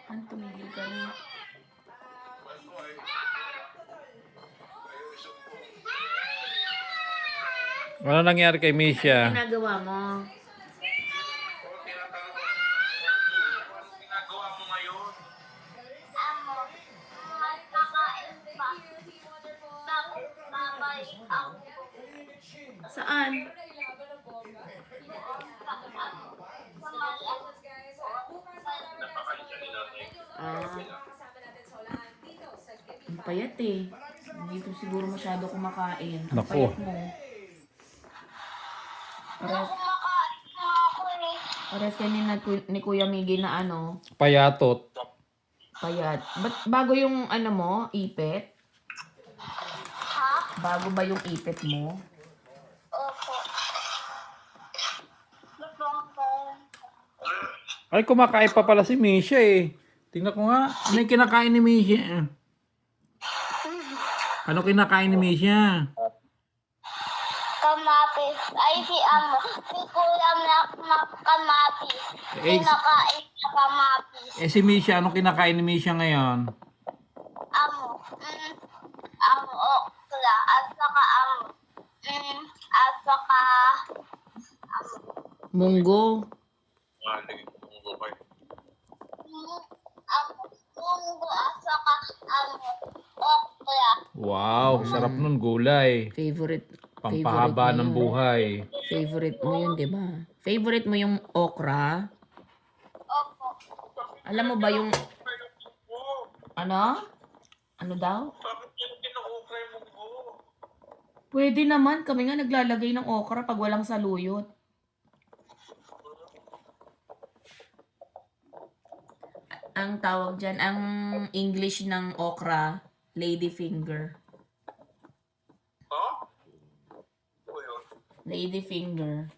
An, tumigil ka na. Ano nangyari kay Ano Misha? ginagawa mo? Saan? Ah, ang payat eh. Hindi ko siguro masyado kumakain. Ang Naku. payat mo. Pares, pares kayo ni Kuya Miggy na ano, Payatot. payat. Ba't bago yung ano mo, ipit? Bago ba yung ipit mo? Opo. Ay, kumakain pa pala si Misha eh. Tingnan ko nga. Ano yung kinakain ni Misha? Ano kinakain ni Misha? Kamatis. Ay, si Kuya Kamatis. Eh, Kinakain sa kamatis. eh si Misha, ano kinakain ni Misha ngayon? Okra. At saka, at saka, Munggo. munggo, at saka, okra. Wow, sarap nun gulay. Favorite Pampahaba mo ng yun. buhay. Favorite mo yun, di ba? Favorite mo yung okra? Opo. Alam mo ba yung... Ano? Ano daw? Pwede naman. Kami nga naglalagay ng okra pag walang saluyot. Ang tawag dyan, ang English ng okra, ladyfinger. Ladyfinger.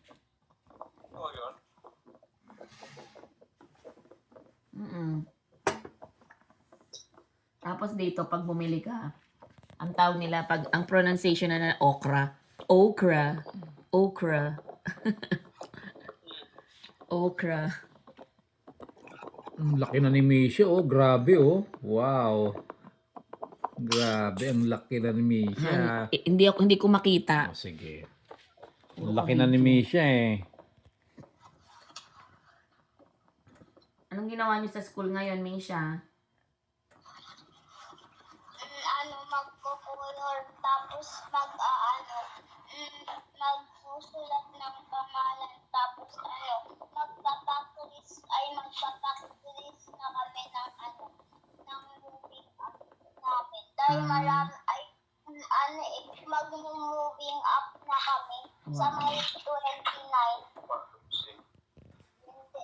Tapos dito, pag bumili ka, ang tawag nila, ang pronunciation na okra. Okra. Okra. Okra. Ang laki na ni Misha, oh. Grabe, oh. Wow. Grabe, ang laki na ni Misha. Hindi ko makita. Oh, sige. Ang laki na ni Misha, eh. Anong ginawa niyo sa school ngayon, Misha? Magkukulor, tapos magsusulat ng pangalan, tapos magpapakris na kami ng moving up namin. Dahil marami, mag-moving up na kami sa may 29. Hindi,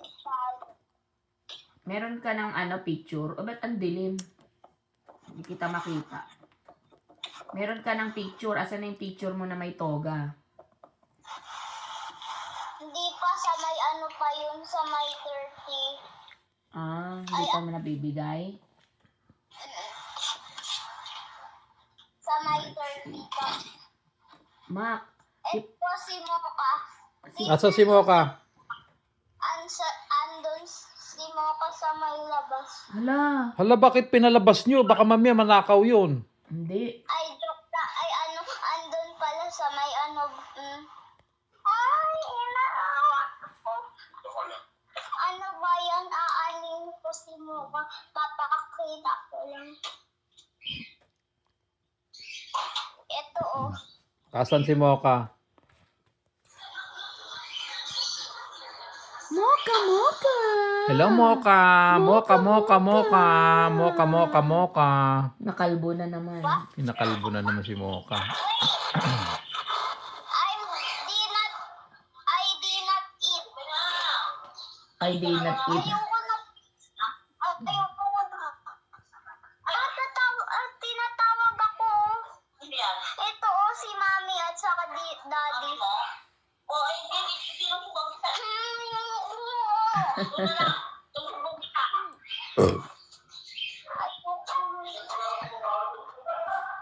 Meron ka ng picture? O ba't ang dilim? Hindi kita makita. Meron ka ng picture. Asan na yung picture mo na may toga? Hindi pa sa may pa yun, sa may 30. Hindi pa mo nabibigay? Sa may 30 pa. Mak, Ito si Mocha. Asa si Mocha? Andun si Mocha sa may labas. hala. Hala, bakit pinalabas nyo? Baka mamaya manakaw yun. Hindi. Ay, joke na. Ay, andun pala sa may Ay, inaawa ko. Ano ba yan? Aanin ko si Mocha. Papakita ko lang. Ito, oh. Asan si Mocha? Mocha, Mocha. Hello, Mocha. Mocha, Mocha, Mocha. Mocha, Mocha, Mocha. Nakalbo na naman. Pinakalbo na naman si Mocha. I did not eat. I did not eat. Ayoko na. Tinatawag ako. Ito, si Mami at saka Daddy.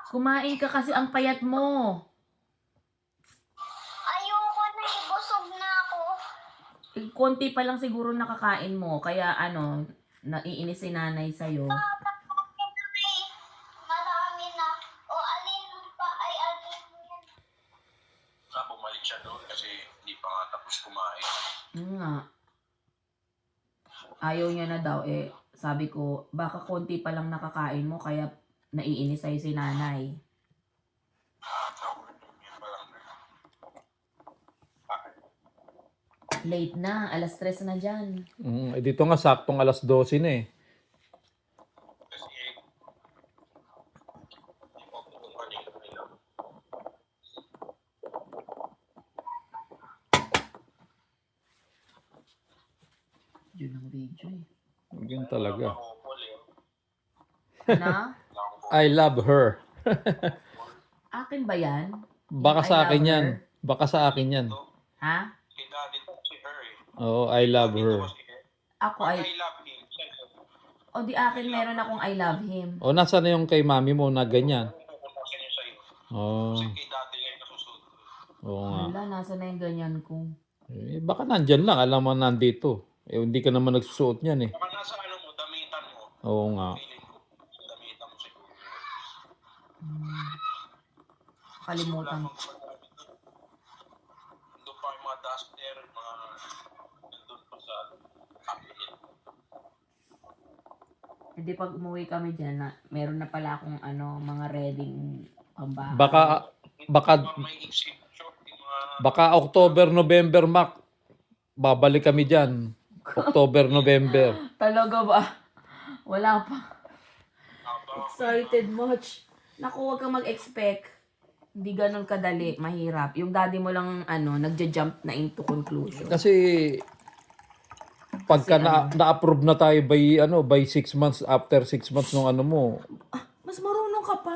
Kumain ka kasi ang payat mo. Ayoko na, busog na ako. Konti pa lang siguro nakakain mo. Kaya naiinis si nanay sa'yo. Marami na. O alin pa ay alin yan. Bumalik siya doon kasi hindi pa nga tapos kumain. Nga. Ayaw niya na daw eh. Sabi ko, baka konti pa lang nakakain mo kaya naiinis sa'yo si nanay. Yan pa lang. Late na, alas 3 na dyan. Dito nga saktong alas 12 na eh. Kasi hindi ko pupunta niya yung ilaw. Yun ang video eh. Yun talaga. Makupol eh. Na? I love her. Akin ba yan? Baka I sa love akin yan. her. Baka sa akin yan. Ha? Si daddy to si her eh. Oo, I love her. Dito si her. Ako I ay... love him. O di akin meron akong I love him. O, nasa na yung kay mami mo na ganyan? Pupunta niya sa'yo. Oo. Kasi kay daddy ngayon nasusunod. Oo nga. Wala, nasa na yung ganyan ko. Eh, baka nandyan lang. Alam mo nandito. Eh, hindi ka naman nagsusuot niyan eh. Baka nasa ano mo, damitan mo. Oo nga. Feeling ko, damitan mo siguro. Kalimutan. Doon pa yung mga duster, mga nandun pa sa cabinet. Hindi pag umuwi kami dyan, na, meron na pala akong ano, mga reading pambahay. Baka May exit short yung mga Baka October, November, Mac. Babalik kami dyan. October, November. Talaga ba? Wala pa. habang Excited much. Naku, huwag kang mag-expect. Hindi ganun kadali. Mahirap. Yung daddy mo lang, ano, nagja-jump na into conclusion. Kasi pagka na-approve na tayo by 6 months, after 6 months nung ano mo. Mas marunong ka pa.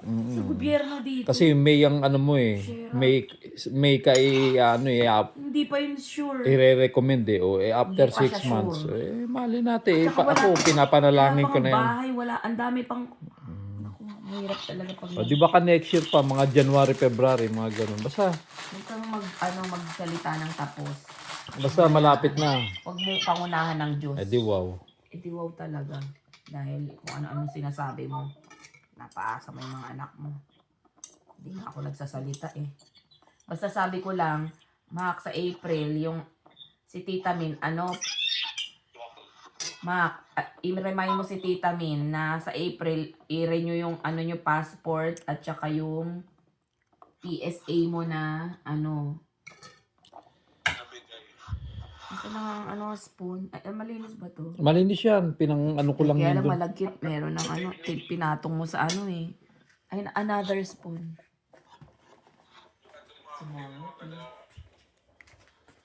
Sa gobyerno dito. Kasi may ang ano mo eh. May ka Hindi pa yun sure. i-recommend eh. O eh, after Hindi pa 6 siya months. sure. Eh, mali natin. Eh, Tsaka ako, pinapanalangin wala ko pang na yan. bahay, wala. Ang dami pang... Naku, mahirap talaga pag... O, di ba ka next year pa, mga January, February, mga ganun. Huwag kang magsalita ng tapos. Basta malapit na. Huwag mo pangunahan ng Diyos. Eh di wow. Iti wow talaga. Dahil kung ano-ano sinasabi mo, napaasa mo yung mga anak mo. Hindi nga ako nagsasalita eh. Basta sabi ko lang, Mac, sa April, yung si Tita Min, Mac, i-remind mo si Tita Min na sa April, i-renew yung nyo passport at saka yung PSA mo na nabigay. ito na ang spoon. Ay, malinis ba to? Malinis yan. Pinang ko lang Kaya yan lang doon. malagkit. Meron ng pinatong mo sa eh. Ay, another spoon.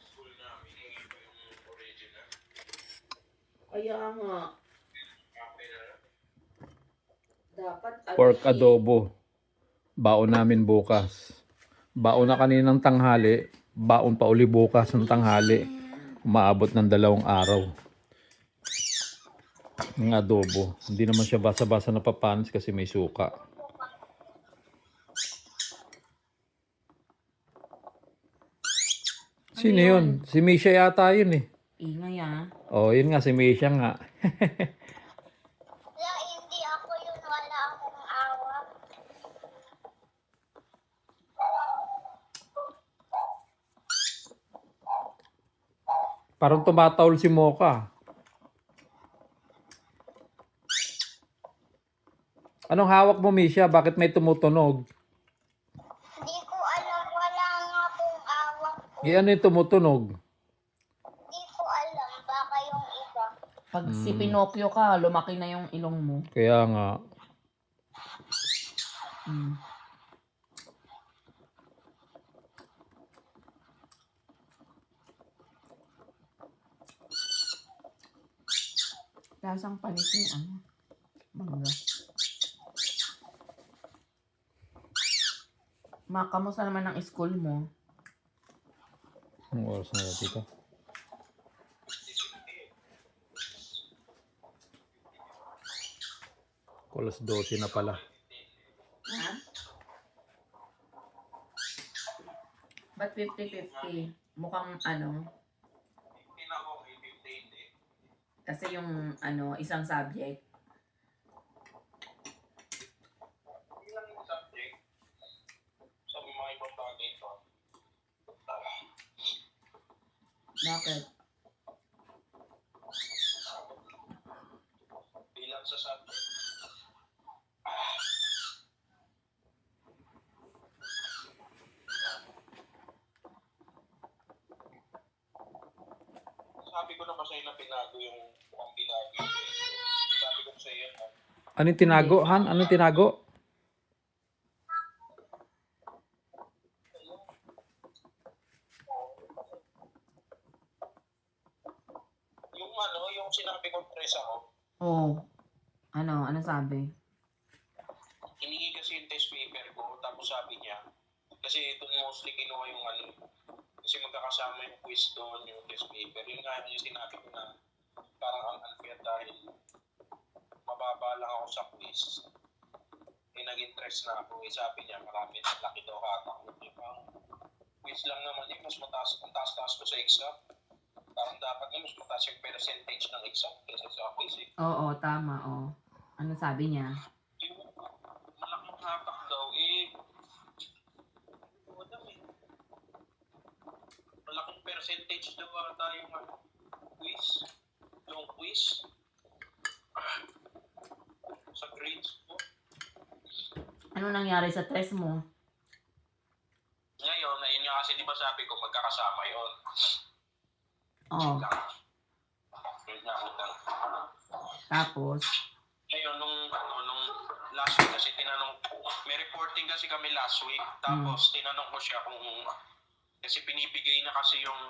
School namin, hindi pa yung original. Kaya nga. Dapat Pork adobo. Baon namin bukas. Baon na kaninang tanghali. Baon pa uli bukas ng tanghali. Umaabot ng 2 araw. Ng adobo. Hindi naman siya basa-basa na papanis kasi may suka. Sino yun? Si Misha yata yun eh. ingay Oh, yun nga si Misha nga. Wala, hindi ako yun. Wala akong awa. Parang tumataol si Mocha. Anong hawak mo, Misha? Bakit may tumutunog? Hindi ko alam. Wala nga akong awa. Ano yung tumutunog? Hindi ko alam. Baka yung iba. Pag si Pinocchio ka, lumaki na yung ilong mo. Kaya nga. Mm. Lasang panis yung mangga. Ma, kamusta naman ang school mo? Anong oras na ba dito? Alas 12 na pala. Ha? Ba't 50-50? Mukhang Hindi na ako, may 15 eh. Kasi yung isang subject, Hindi lang yung subject. Sa mga ibang bagay ito. bakit? Bilang sa subject. Sabi ko na ba sa'yo na binago yung mukhang binago yung sabi ko sa'yo yun. Anong tinago, Han? Anong tinago? Yung sinabi ko tres ako, Oh, ano sabi? hiningi kasi yung test paper ko, tapos sabi niya, kasi doon mostly kinuha yung kasi magkakasama yung quiz doon, yung test paper. Yun nga yung sinabi ko na parang ang unfair dahil mababa lang ako sa quiz. Nag-interest na ako. Sabi niya, marami na laki daw hatak. Quiz lang naman yun, mas mataas ko sa exam. Parang dapat nga mas mataas yung percentage ng exam kaysa sa quiz eh. Oo, tama, Ano sabi niya? Yung malaking hatak daw malaking percentage daw ata yung quiz. Yung quiz. Sa grades ko. Ano nangyari sa test mo? Ngayon, ayun nga kasi di ba sabi ko magkakasama yun. Oh, Yun nga utang. tapos, Ngayon, nung last week kasi tinanong, may reporting kasi kami last week, tapos tinanong ko siya kung, kasi binibigay na kasi yung